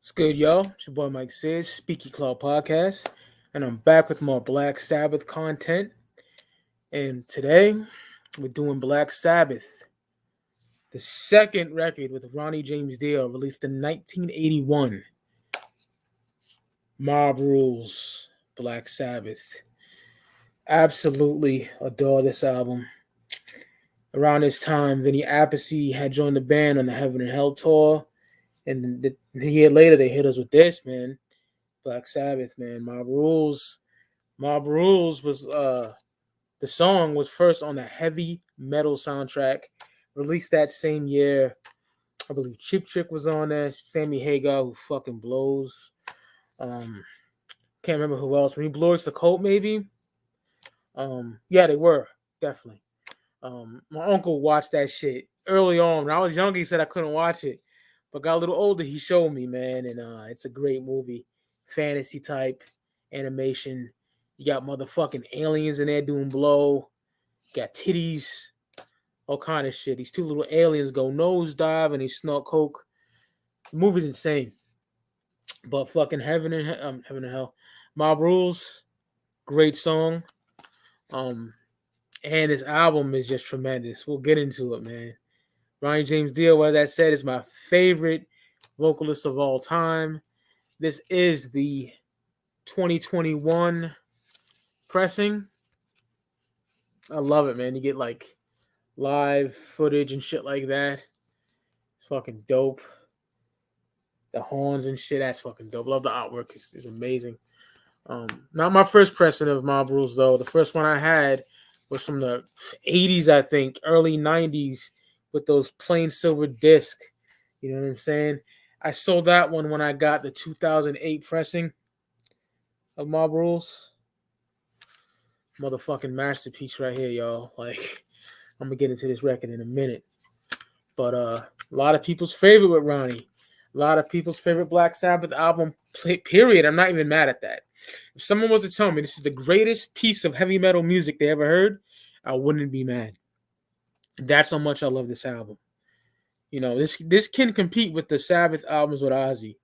It's good, y'all. It's your boy Mike Sears, Speaky Clout Podcast, and I'm back with more Black Sabbath content. And today, we're doing Black Sabbath, the second record with Ronnie James Dio, released in 1981. Mob Rules, Black Sabbath. Absolutely adore this album. Around this time, Vinny Appice had joined the band on the Heaven and Hell tour, and the year later, they hit us with this, man. Black Sabbath, man. Mob Rules was the song was first on the heavy metal soundtrack, released that same year. I believe Cheap Trick was on there, Sammy Hagar, who fucking blows. Can't remember who else. When he blows the Colt, maybe. Yeah, they were definitely. My uncle watched that shit early on. When I was younger, he said I couldn't watch it, but got a little older, he showed me, man, and it's a great movie, fantasy type animation. You got motherfucking aliens in there doing blow. You got titties, all kind of shit. These two little aliens go nosedive and they snort coke. The movie's insane, but fucking Heaven and Hell, Mob Rules, great song. And this album is just tremendous. We'll get into it, man. Ronnie James Dio, as I said, is my favorite vocalist of all time. This is the 2021 pressing. I love it, man. You get like live footage and shit like that. It's fucking dope. The horns and shit, that's fucking dope. Love the artwork. It's amazing. Not my first pressing of Mob Rules, though. The first one I had was from the 80s, I think, early 90s, with those plain silver disc. You know what I'm saying? I sold that one when I got the 2008 pressing of Mob Rules. Motherfucking masterpiece right here, y'all. Like, I'm gonna get into this record in a minute. But a lot of people's favorite with Ronnie. A lot of people's favorite Black Sabbath album, period. I'm not even mad at that. If someone was to tell me this is the greatest piece of heavy metal music they ever heard, I wouldn't be mad. That's how much I love this album. You know, this can compete with the Sabbath albums with Ozzy.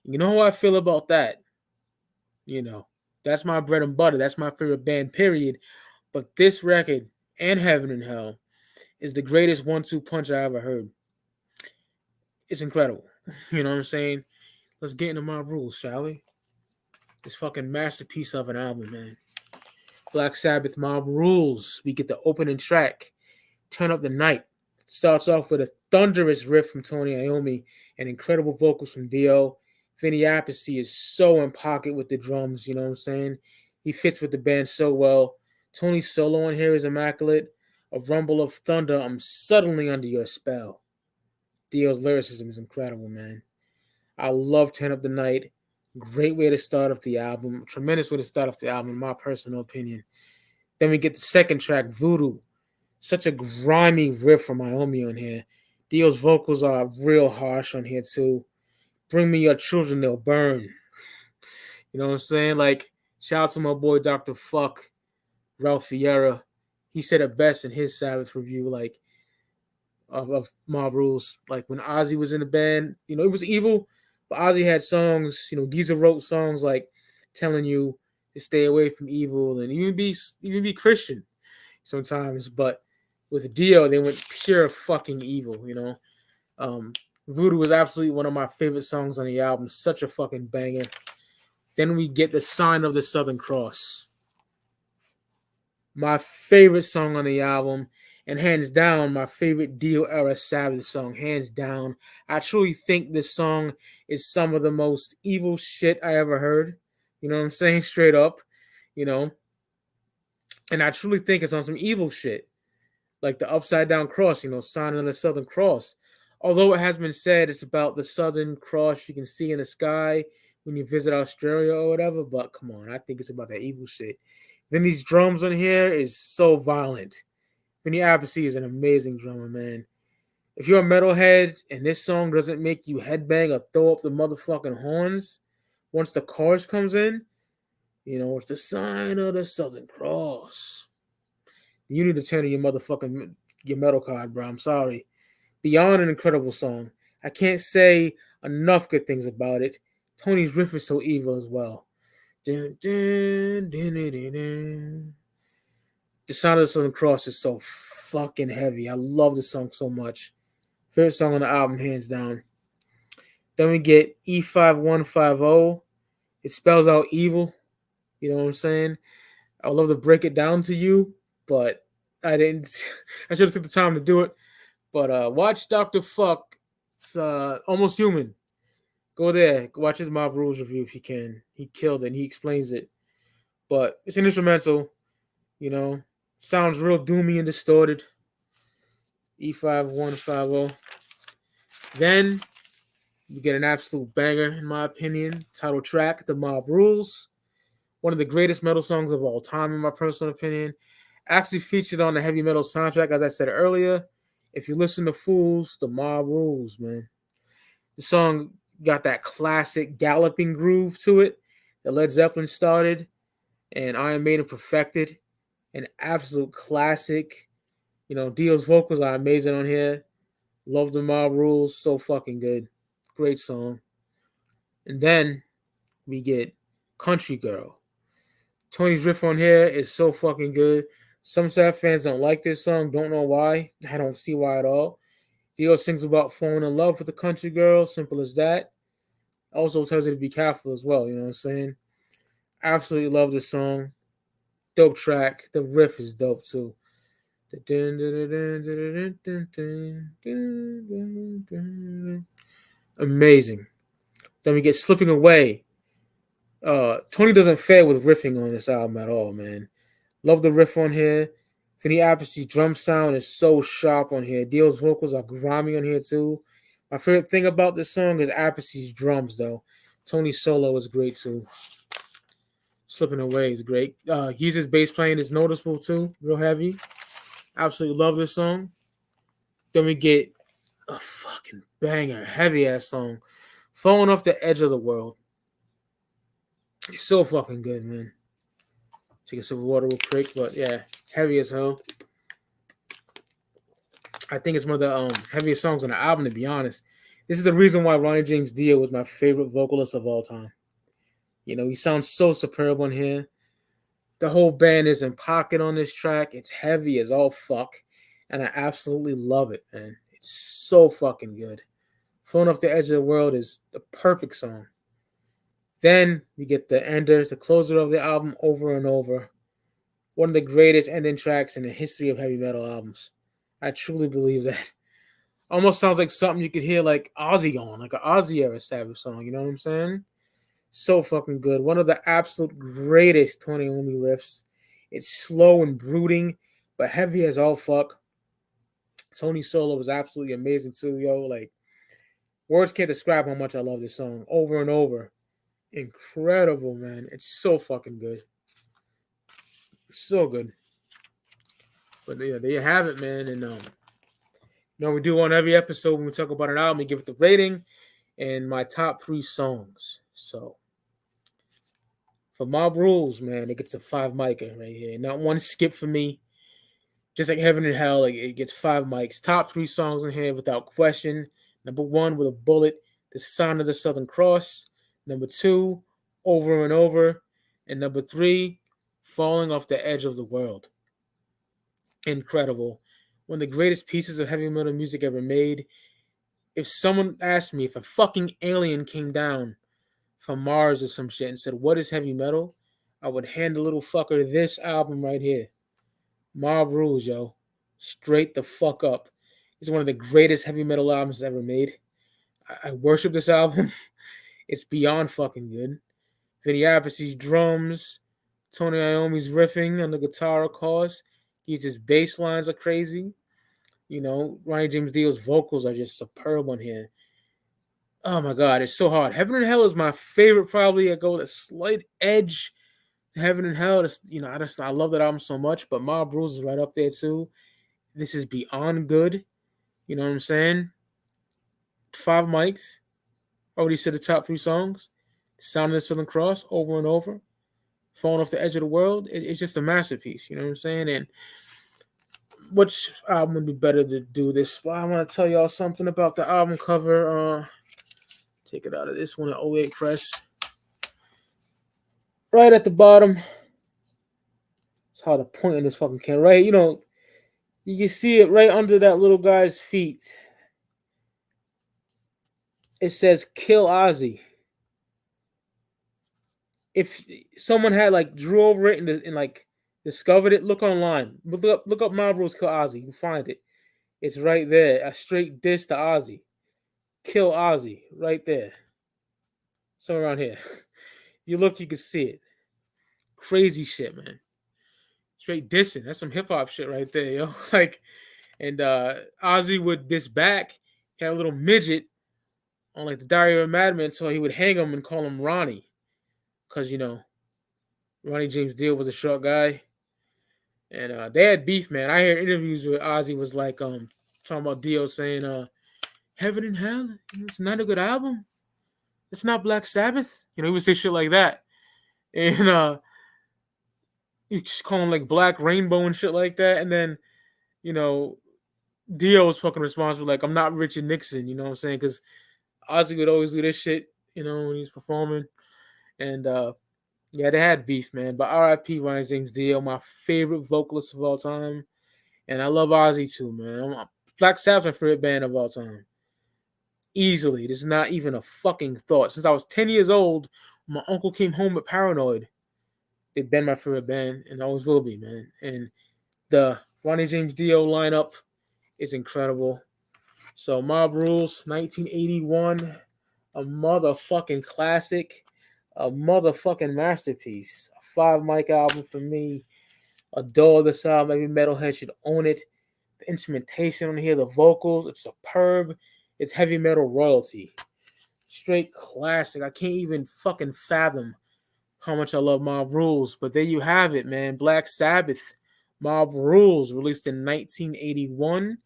You know how I feel about that? You know, that's my bread and butter. That's my favorite band, period. But this record and Heaven and Hell is the greatest 1-2 punch I ever heard. It's incredible. You know what I'm saying? Let's get into my rules, shall we? This fucking masterpiece of an album, man. Black Sabbath Mob Rules. We get the opening track, Turn Up the Night. Starts off with a thunderous riff from Tony Iommi and incredible vocals from Dio. Vinny Appice is so in pocket with the drums, you know what I'm saying? He fits with the band so well. Tony's solo on here is immaculate. A rumble of thunder, I'm suddenly under your spell. Dio's lyricism is incredible, man. I love Turn Up the Night. Great way to start off the album. Tremendous way to start off the album, in my personal opinion. Then we get the second track, Voodoo. Such a grimy riff from Iommi on here. Dio's vocals are real harsh on here, too. Bring me your children, they'll burn. You know what I'm saying? Like, shout out to my boy Dr. Fuck, Ralph Fiera. He said it best in his Sabbath review, like, of Mob Rules. Like, when Ozzy was in the band, you know, it was evil, but Ozzy had songs, you know, Geezer wrote songs like telling you to stay away from evil and even be Christian sometimes. But with Dio, they went pure fucking evil, you know. Voodoo was absolutely one of my favorite songs on the album. Such a fucking banger. Then we get the Sign of the Southern Cross. My favorite song on the album, and hands down, my favorite Dio era Sabbath song, hands down. I truly think this song is some of the most evil shit I ever heard. You know what I'm saying? Straight up, you know. And I truly think it's on some evil shit. Like the upside down cross, you know, sign of the Southern Cross. Although it has been said it's about the Southern Cross you can see in the sky when you visit Australia or whatever, but come on, I think it's about that evil shit. Then these drums on here is so violent. Vinny Appice is an amazing drummer, man. If you're a metalhead and this song doesn't make you headbang or throw up the motherfucking horns once the chorus comes in, you know, it's the sign of the Southern Cross. You need to turn in your metal card, bro. I'm sorry. Beyond an incredible song. I can't say enough good things about it. Tony's riff is so evil as well. Dun, dun, dun, dun, dun, dun. The Sound of the Southern Cross is so fucking heavy. I love the song so much. Favorite song on the album, hands down. Then we get E5150. It spells out evil. You know what I'm saying? I would love to break it down to you, but I didn't. I should have took the time to do it. But watch Dr. Fuck. It's Almost Human. Go there. Go watch his Mob Rules review if you can. He killed it. And he explains it. But it's an instrumental. You know, sounds real doomy and distorted. E5150. Then you get an absolute banger, in my opinion. Title track, The Mob Rules. One of the greatest metal songs of all time, in my personal opinion. Actually featured on the heavy metal soundtrack, as I said earlier. If you listen to Fools, The Mob Rules, man. The song got that classic galloping groove to it that Led Zeppelin started and Iron Maiden perfected. An absolute classic. You know, Dio's vocals are amazing on here. Love The Mob Rules. So fucking good. Great song. And then we get Country Girl. Tony's riff on here is so fucking good. Some sad fans don't like this song. Don't know why. I don't see why at all. Dio sings about falling in love with a country girl. Simple as that. Also tells you to be careful as well. You know what I'm saying? Absolutely love this song. Dope track. The riff is dope too. Amazing. Then we get Slipping Away. Tony doesn't fare with riffing on this album at all, man. Love the riff on here. Vinny Appice's drum sound is so sharp on here. Dio's vocals are grimy on here too. My favorite thing about this song is Appice's drums, though. Tony's solo is great too. Slipping Away is great. Geezer's bass playing is noticeable too. Real heavy. Absolutely love this song. Then we get a fucking banger, heavy ass song. Falling Off the Edge of the World. It's so fucking good, man. Take a sip of water real quick, but yeah, heavy as hell. I think it's one of the heaviest songs on the album, to be honest. This is the reason why Ronnie James Dio was my favorite vocalist of all time. You know, he sounds so superb on here. The whole band is in pocket on this track. It's heavy as all fuck, and I absolutely love it, man. It's so fucking good. Falling Off the Edge of the World is the perfect song. Then we get the ender, the closer of the album, Over and Over. One of the greatest ending tracks in the history of heavy metal albums. I truly believe that. Almost sounds like something you could hear like Ozzy on, like an Ozzy era Sabbath song. You know what I'm saying? So fucking good. One of the absolute greatest Tony Iommi riffs. It's slow and brooding, but heavy as all fuck. Tony's solo was absolutely amazing too, yo. Like, words can't describe how much I love this song. Over and Over. Incredible, man. It's so fucking good. So good. But yeah, there you have it, man. And we do on every episode when we talk about an album, we give it the rating and my top 3 songs. So for Mob Rules, man, it gets a 5 micer right here. Not one skip for me. Just like Heaven and Hell, like, it gets 5 mics. Top 3 songs in here without question. Number 1 with a bullet, The Sound of the Southern Cross. Number 2, Over and Over. And number 3, Falling Off the Edge of the World. Incredible. One of the greatest pieces of heavy metal music ever made. If someone asked me, if a fucking alien came down from Mars or some shit and said, what is heavy metal? I would hand the little fucker this album right here. Mob Rules, yo. Straight the fuck up. It's one of the greatest heavy metal albums ever made. I worship this album. It's beyond fucking good. Vinny Appice's drums, Tony Iommi's riffing on the guitar, of course. His bass lines are crazy. You know, Ronnie James Dio's vocals are just superb on here. Oh my God, it's so hard. Heaven and Hell is my favorite, probably. I go with a slight edge to Heaven and Hell. I love that album so much, but Mob Rules is right up there too. This is beyond good. You know what I'm saying? 5 mics. Already said the top 3 songs. Sound of the Southern Cross, Over and Over. Falling Off the Edge of the World. It's just a masterpiece. You know what I'm saying? And which album would be better to do this? Well, I want to tell y'all something about the album cover. Take it out of this one, an 08 press. Right at the bottom. It's hard to point in this fucking camera. Right, you know, you can see it right under that little guy's feet. It says "Kill Ozzy." If someone had like drew over it and like discovered it, look online. Look up Mob Rules Kill Ozzy. You can find it. It's right there. A straight diss to Ozzy. Kill Ozzy. Right there. Somewhere around here. You look, you can see it. Crazy shit, man. Straight dissing. That's some hip hop shit right there, yo. Like, and Ozzy would diss back. He had a little midget on like the Diary of a Madman, so he would hang him and call him Ronnie. Cause you know, Ronnie James Dio was a short guy. And they had beef, man. I heard interviews where Ozzy was like talking about Dio saying Heaven and Hell, it's not a good album. It's not Black Sabbath. You know, he would say shit like that. And you just call him like Black Rainbow and shit like that. And then, you know, Dio was fucking responsible, like, I'm not Richard Nixon, you know what I'm saying? Because Ozzy would always do this shit, you know, when he's performing. And yeah, they had beef, man. But R.I.P. Ronnie James Dio, my favorite vocalist of all time. And I love Ozzy too, man. Black Sabbath's my favorite band of all time. Easily. There's not even a fucking thought. Since I was 10 years old, my uncle came home with Paranoid. They've been my favorite band and always will be, man. And the Ronnie James Dio lineup is incredible. So Mob Rules, 1981, a motherfucking classic, a motherfucking masterpiece. A 5-mic album for me. Adore this album. Every metalhead should own it. The instrumentation on here, the vocals, it's superb. It's heavy metal royalty. Straight classic. I can't even fucking fathom how much I love Mob Rules. But there you have it, man. Black Sabbath, Mob Rules, released in 1981.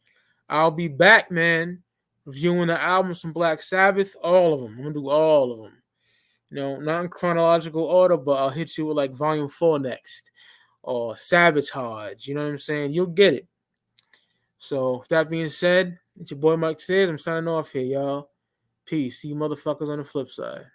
I'll be back, man, reviewing the albums from Black Sabbath, all of them. I'm going to do all of them. You know, not in chronological order, but I'll hit you with like Volume 4 next. Or Sabotage, you know what I'm saying? You'll get it. So, with that being said, it's your boy Mike Sears. I'm signing off here, y'all. Peace. See you motherfuckers on the flip side.